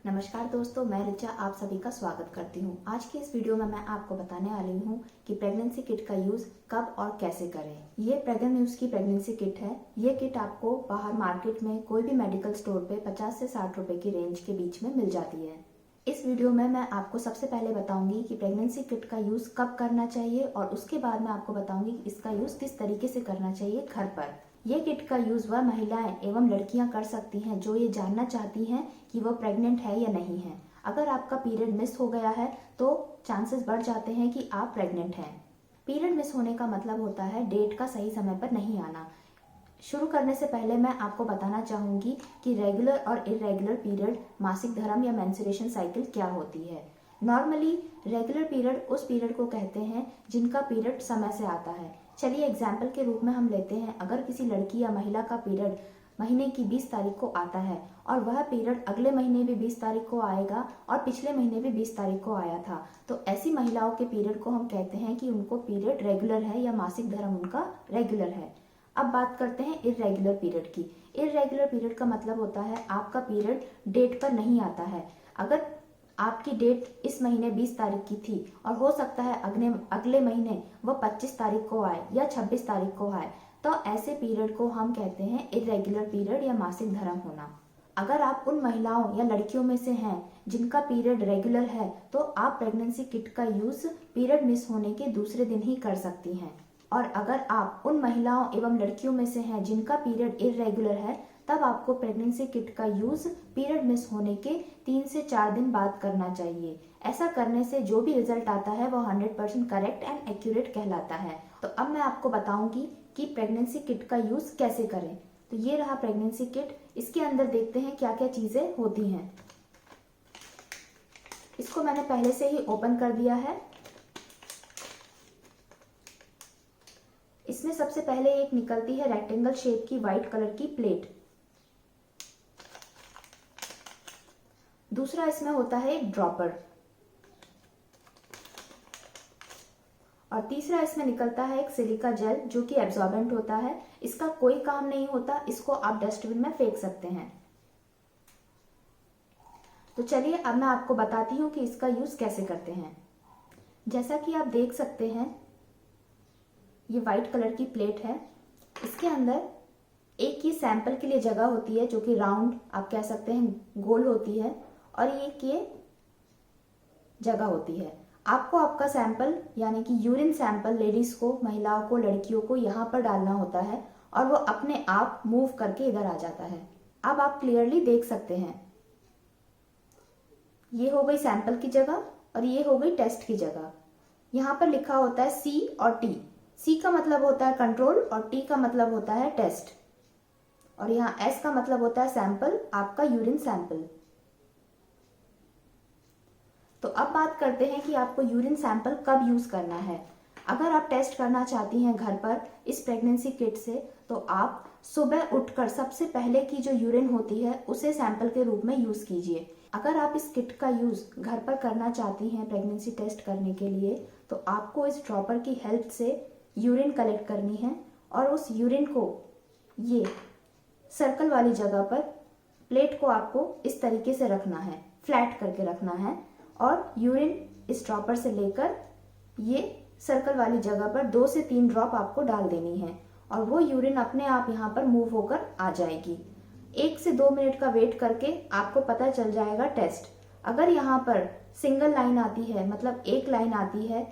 नमस्कार दोस्तों, मैं रिचा आप सभी का स्वागत करती हूँ। आज की इस वीडियो में मैं आपको बताने वाली हूँ कि प्रेगनेंसी किट का यूज़ कब और कैसे करें। ये प्रेग्नेंट न्यूज़ की प्रेगनेंसी किट है। ये किट आपको बाहर मार्केट में कोई भी मेडिकल स्टोर पे 50 से 60 रुपए की रेंज के बीच में मिल जाती है। इस वीडियो में मैं आपको सबसे पहले बताऊंगी कि प्रेगनेंसी किट का यूज़ कब करना चाहिए और उसके बाद मैं आपको बताऊंगी कि इसका यूज़ किस तरीके से करना चाहिए घर पर। ये किट का यूज़ वह महिलाएं एवं लड़कियां कर सकती हैं जो ये जानना चाहती हैं कि वह प्रेग्नेंट है या नहीं है। अगर आपका पीरियड मिस हो गया है तो चांसेस बढ़ जाते हैं कि आप प्रेग्नेंट हैं। पीरियड मिस होने का मतलब होता है डेट का सही समय पर नहीं आना। शुरू करने से पहले मैं आपको बताना चाहूँगी कि रेगुलर और इरेगुलर पीरियड, मासिक धर्म या मेंस्ट्रुएशन साइकिल क्या होती है। नॉर्मली रेगुलर पीरियड उस पीरियड को कहते हैं जिनका पीरियड समय से आता है। चलिए एग्जाम्पल के रूप में हम लेते हैं, अगर किसी लड़की या महिला का पीरियड महीने की 20 तारीख को आता है और वह पीरियड अगले महीने भी 20 तारीख को आएगा और पिछले महीने भी 20 तारीख को आया था, तो ऐसी महिलाओं के पीरियड को हम कहते हैं कि उनको पीरियड रेगुलर है या मासिक धर्म उनका रेगुलर है। अब बात करते हैं इरेगुलर पीरियड की। इरेगुलर पीरियड का मतलब होता है आपका पीरियड डेट पर नहीं आता है। अगर आपकी डेट इस महीने 20 तारीख की थी और हो सकता है अगले महीने वह 25 तारीख को आए या 26 तारीख को आए, तो ऐसे पीरियड को हम कहते हैं इरेगुलर पीरियड या मासिक धर्म होना। अगर आप उन महिलाओं या लड़कियों में से हैं जिनका पीरियड रेगुलर है, तो आप प्रेगनेंसी किट का यूज पीरियड मिस होने के दूसरे दिन ही कर सकती हैं। और अगर आप उन महिलाओं एवं लड़कियों में से हैं जिनका पीरियड इरेगुलर है, तब आपको प्रेगनेंसी किट का यूज पीरियड मिस होने के 3 से 4 दिन बाद करना चाहिए। ऐसा करने से जो भी रिजल्ट आता है वो 100% करेक्ट एंड एक्यूरेट कहलाता है। तो अब मैं आपको बताऊंगी कि प्रेगनेंसी किट का यूज कैसे करें। तो ये रहा प्रेगनेंसी किट। इसके अंदर देखते हैं क्या क्या चीजें होती हैं। इसको मैंने पहले से ही ओपन कर दिया है। इसमें सबसे पहले एक निकलती है रेक्टेंगल शेप की व्हाइट कलर की प्लेट। दूसरा इसमें होता है एक ड्रॉपर। और तीसरा इसमें निकलता है एक सिलिका जेल जो कि एब्जॉर्बेंट होता है। इसका कोई काम नहीं होता, इसको आप डस्टबिन में फेंक सकते हैं। तो चलिए अब मैं आपको बताती हूँ कि इसका यूज कैसे करते हैं। जैसा कि आप देख सकते हैं, ये व्हाइट कलर की प्लेट है। इसके अंदर एक ये सैंपल के लिए जगह होती है जो कि राउंड आप कह सकते हैं, गोल होती है, और एक ये जगह होती है। आपको आपका सैंपल यानी कि यूरिन सैंपल लेडीज को, महिलाओं को, लड़कियों को यहाँ पर डालना होता है और वो अपने आप मूव करके इधर आ जाता है। अब आप क्लियरली देख सकते हैं, ये हो गई सैंपल की जगह और ये हो गई टेस्ट की जगह। यहाँ पर लिखा होता है सी और टी। सी का मतलब होता है कंट्रोल और टी का मतलब होता है टेस्ट, और यहाँ एस का मतलब होता है सैंपल, आपका यूरिन सैंपल। तो अब बात करते हैं कि आपको यूरिन सैंपल कब यूज करना है। अगर आप टेस्ट करना चाहती हैं घर पर इस प्रेगनेंसी किट से, तो आप सुबह उठकर सबसे पहले की जो यूरिन होती है उसे सैंपल के रूप में यूज कीजिए। अगर आप इस किट का यूज घर पर करना चाहती हैं प्रेगनेंसी टेस्ट करने के लिए, तो आपको इस ड्रॉपर की हेल्प से यूरिन कलेक्ट करनी है और उस यूरिन को ये सर्कल वाली जगह पर, प्लेट को आपको इस तरीके से रखना है, फ्लैट करके रखना है, और यूरिन इस ड्रॉपर से लेकर ये सर्कल वाली जगह पर 2 से 3 ड्रॉप आपको डाल देनी है और वो यूरिन अपने आप यहाँ पर मूव होकर आ जाएगी। 1 से 2 मिनट का वेट करके आपको पता चल जाएगा टेस्ट। अगर यहाँ पर सिंगल लाइन आती है, मतलब एक लाइन आती है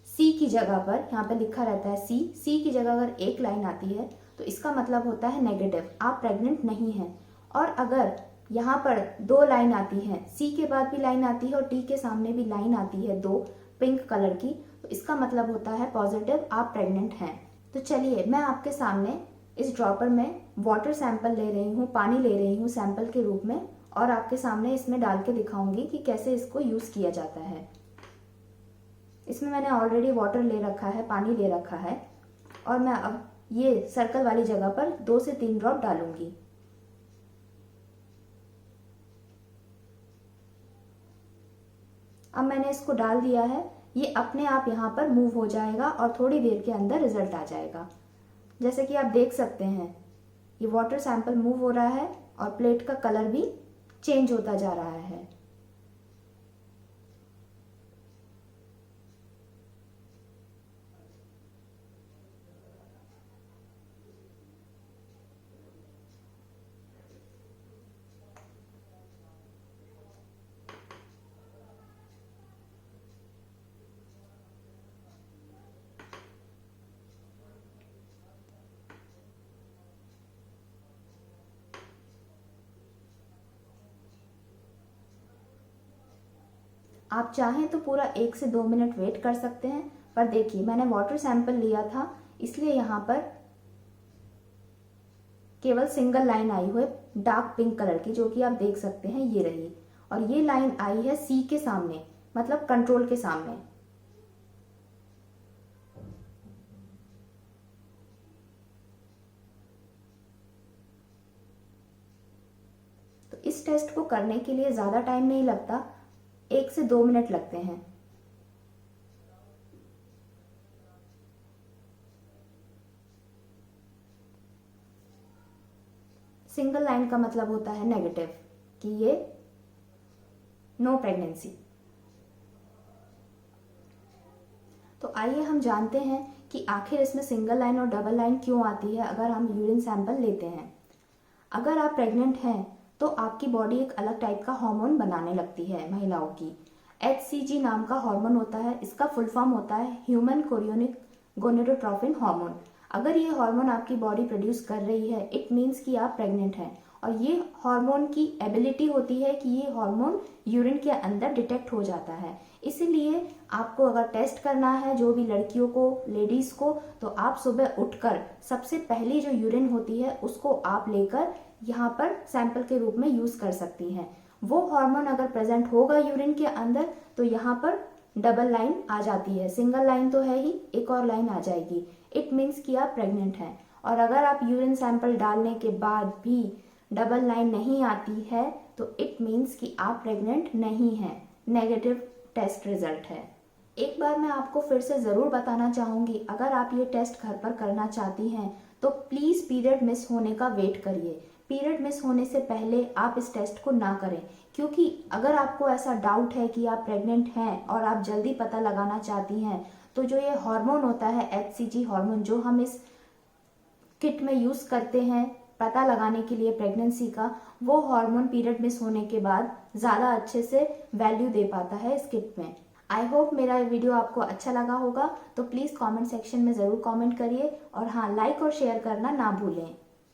सी की जगह पर, यहाँ पे लिखा रहता है सी की जगह अगर एक लाइन आती है तो इसका मतलब होता है नेगेटिव, आप प्रेग्नेंट नहीं हैं। और अगर यहाँ पर 2 लाइन आती है, सी के बाद भी लाइन आती है और टी के सामने भी लाइन आती है 2 पिंक कलर की, तो इसका मतलब होता है पॉजिटिव, आप प्रेग्नेंट हैं। तो चलिए मैं आपके सामने इस ड्रॉपर में वाटर सैंपल ले रही हूँ, पानी ले रही हूँ सैंपल के रूप में, और आपके सामने इसमें डाल के दिखाऊंगी कि कैसे इसको यूज किया जाता है। इसमें मैंने ऑलरेडी वाटर ले रखा है, पानी ले रखा है, और मैं अब ये सर्कल वाली जगह पर 2 से 3 ड्रॉप डालूंगी। अब मैंने इसको डाल दिया है, ये अपने आप यहाँ पर मूव हो जाएगा और थोड़ी देर के अंदर रिजल्ट आ जाएगा। जैसे कि आप देख सकते हैं, ये वाटर सैंपल मूव हो रहा है और प्लेट का कलर भी चेंज होता जा रहा है। आप चाहें तो पूरा 1 से 2 मिनट वेट कर सकते हैं, पर देखिए मैंने वाटर सैंपल लिया था इसलिए यहाँ पर केवल सिंगल लाइन आई हुई डार्क पिंक कलर की, जो कि आप देख सकते हैं ये रही। और ये लाइन आई है सी के सामने, मतलब कंट्रोल के सामने। तो इस टेस्ट को करने के लिए ज्यादा टाइम नहीं लगता, 1 से 2 मिनट लगते हैं। सिंगल लाइन का मतलब होता है नेगेटिव, कि ये नो प्रेगनेंसी। तो आइए हम जानते हैं कि आखिर इसमें सिंगल लाइन और डबल लाइन क्यों आती है अगर हम यूरिन सैंपल लेते हैं। अगर आप प्रेग्नेंट हैं तो आपकी बॉडी एक अलग टाइप का हार्मोन बनाने लगती है महिलाओं की। HCG नाम का हार्मोन होता है, इसका फुल फॉर्म होता है ह्यूमन कोरियोनिक गोनेडोट्रोपिन हार्मोन। अगर ये हार्मोन आपकी बॉडी प्रोड्यूस कर रही है, इट मीन्स कि आप प्रेग्नेंट हैं। और ये हार्मोन की एबिलिटी होती है कि ये हार्मोन यूरिन के अंदर डिटेक्ट हो जाता है। इसीलिए आपको अगर टेस्ट करना है, जो भी लड़कियों को, लेडीज को, तो आप सुबह उठकर सबसे पहली जो यूरिन होती है उसको आप लेकर यहाँ पर सैंपल के रूप में यूज कर सकती हैं। वो हार्मोन अगर प्रेजेंट होगा यूरिन के अंदर तो यहाँ पर डबल लाइन आ जाती है, सिंगल लाइन तो है ही, एक और लाइन आ जाएगी। इट मीन्स कि आप प्रेग्नेंट हैं। और अगर आप यूरिन सैंपल डालने के बाद भी डबल लाइन नहीं आती है तो इट मीन्स कि आप प्रेग्नेंट नहीं हैं, नेगेटिव टेस्ट रिजल्ट है। एक बार मैं आपको फिर से ज़रूर बताना चाहूँगी, अगर आप ये टेस्ट घर पर करना चाहती हैं तो प्लीज़ पीरियड मिस होने का वेट करिए। पीरियड मिस होने से पहले आप इस टेस्ट को ना करें, क्योंकि अगर आपको ऐसा डाउट है कि आप प्रेग्नेंट हैं और आप जल्दी पता लगाना चाहती हैं, तो जो ये हार्मोन होता है HCG हार्मोन, जो हम इस किट में यूज़ करते हैं पता लगाने के लिए प्रेगनेंसी का, वो हार्मोन पीरियड मिस होने के बाद ज़्यादा अच्छे से वैल्यू दे पाता है इस किट में। आई होप मेरा वीडियो आपको अच्छा लगा होगा, तो प्लीज़ कमेंट सेक्शन में ज़रूर कमेंट करिए और हाँ, लाइक और शेयर करना ना भूलें।